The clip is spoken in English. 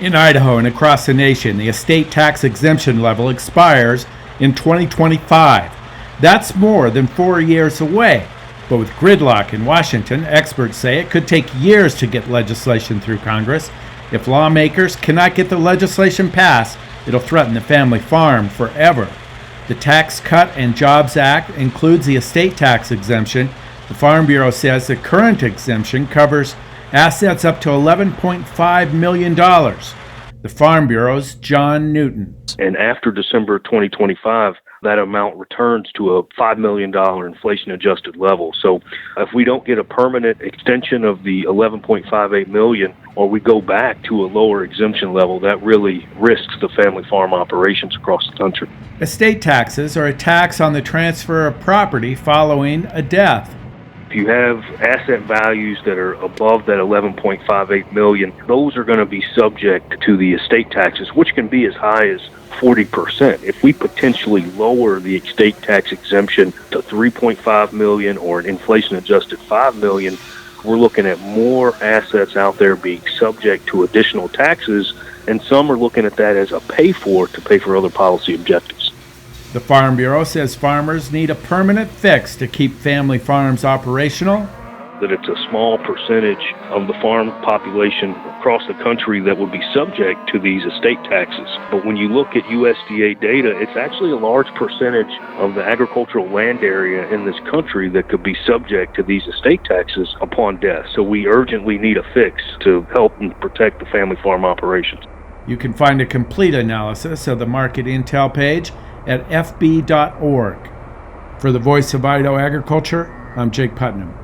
In Idaho and across the nation, the estate tax exemption level expires in 2025. That's more than 4 years away. But with gridlock in Washington, experts say it could take years to get legislation through Congress. If lawmakers cannot get the legislation passed, it'll threaten the family farm forever. The Tax Cut and Jobs Act includes the estate tax exemption. The Farm Bureau says the current exemption covers assets up to $11.5 million. The Farm Bureau's John Newton. And after December 2025, that amount returns to a $5 million inflation-adjusted level. So if we don't get a permanent extension of the $11.58 million, or we go back to a lower exemption level, that really risks the family farm operations across the country. Estate taxes are a tax on the transfer of property following a death. If you have asset values that are above that $11.58 million, those are going to be subject to the estate taxes, which can be as high as 40%. If we potentially lower the estate tax exemption to $3.5 million or an inflation-adjusted $5 million, we're looking at more assets out there being subject to additional taxes, and some are looking at that as a pay-for to pay for other policy objectives. The Farm Bureau says farmers need a permanent fix to keep family farms operational. That it's a small percentage of the farm population across the country that would be subject to these estate taxes. But when you look at USDA data, it's actually a large percentage of the agricultural land area in this country that could be subject to these estate taxes upon death. So we urgently need a fix to help and protect the family farm operations. You can find a complete analysis of the market intel page at fb.org. For the Voice of Idaho Agriculture, I'm Jake Putnam.